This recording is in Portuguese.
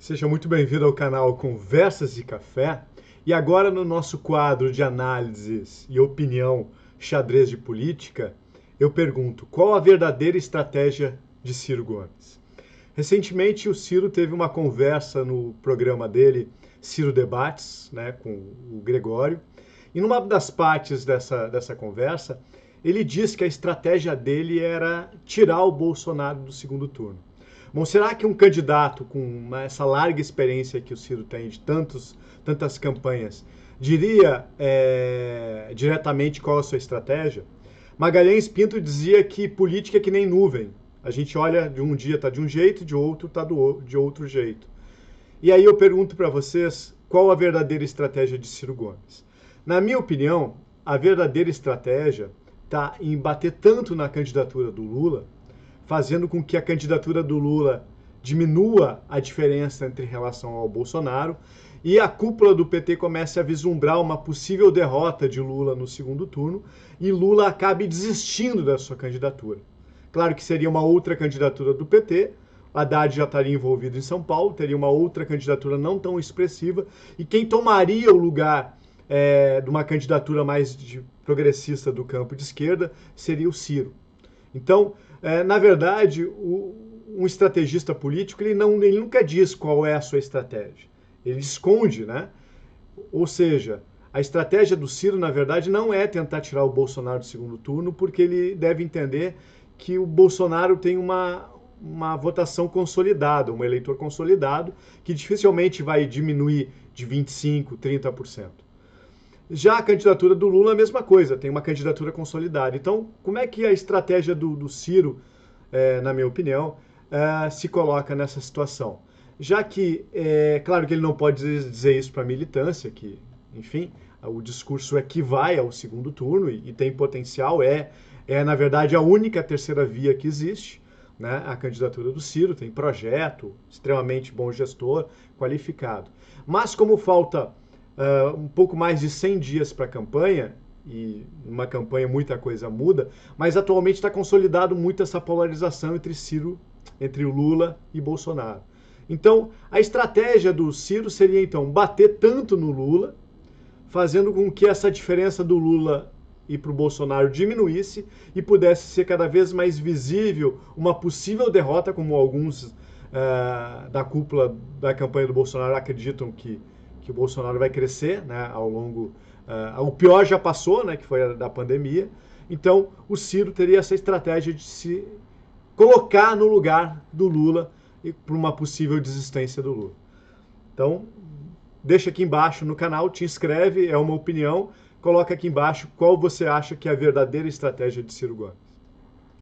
Seja muito bem-vindo ao canal Conversas de Café. E agora no nosso quadro de análises e opinião xadrez de política, eu pergunto, qual a verdadeira estratégia de Ciro Gomes? Recentemente o Ciro teve uma conversa no programa dele, Ciro Debates, né, com o Gregório, e numa das partes dessa conversa, ele disse que a estratégia dele era tirar o Bolsonaro do segundo turno. Bom, será que um candidato com essa larga experiência que o Ciro tem de tantas campanhas diria diretamente qual a sua estratégia? Magalhães Pinto dizia que política é que nem nuvem. A gente olha de um dia está de um jeito, de outro está de outro jeito. E aí eu pergunto para vocês qual a verdadeira estratégia de Ciro Gomes. Na minha opinião, a verdadeira estratégia está em bater tanto na candidatura do Lula, fazendo com que a candidatura do Lula diminua a diferença entre relação ao Bolsonaro e a cúpula do PT comece a vislumbrar uma possível derrota de Lula no segundo turno e Lula acabe desistindo da sua candidatura. Claro que seria uma outra candidatura do PT, Haddad já estaria envolvido em São Paulo, teria uma outra candidatura não tão expressiva, e quem tomaria o lugar de uma candidatura mais progressista do campo de esquerda seria o Ciro. Então, na verdade, um estrategista político ele nunca diz qual é a sua estratégia. Ele esconde, né? Ou seja, a estratégia do Ciro, na verdade, não é tentar tirar o Bolsonaro do segundo turno, porque ele deve entender que o Bolsonaro tem uma votação consolidada, um eleitor consolidado, que dificilmente vai diminuir de 25%, 30%. Já a candidatura do Lula é a mesma coisa, tem uma candidatura consolidada. Então, como é que a estratégia do Ciro, na minha opinião, se coloca nessa situação? Já que, claro que ele não pode dizer isso para a militância, que, enfim, o discurso é que vai ao segundo turno e tem potencial, na verdade, a única terceira via que existe, né? A candidatura do Ciro tem projeto, extremamente bom gestor, qualificado. Mas como falta um pouco mais de 100 dias para a campanha, e numa campanha muita coisa muda, mas atualmente está consolidado muito essa polarização entre o Lula e Bolsonaro. Então, a estratégia do Ciro seria, então, bater tanto no Lula, fazendo com que essa diferença do Lula e para o Bolsonaro diminuísse e pudesse ser cada vez mais visível uma possível derrota, como alguns da cúpula da campanha do Bolsonaro acreditam que o Bolsonaro vai crescer, né, ao longo... o pior já passou, né, que foi a da pandemia. Então, o Ciro teria essa estratégia de se colocar no lugar do Lula para uma possível desistência do Lula. Então, deixa aqui embaixo no canal, te inscreve, é uma opinião, coloca aqui embaixo qual você acha que é a verdadeira estratégia de Ciro Gomes.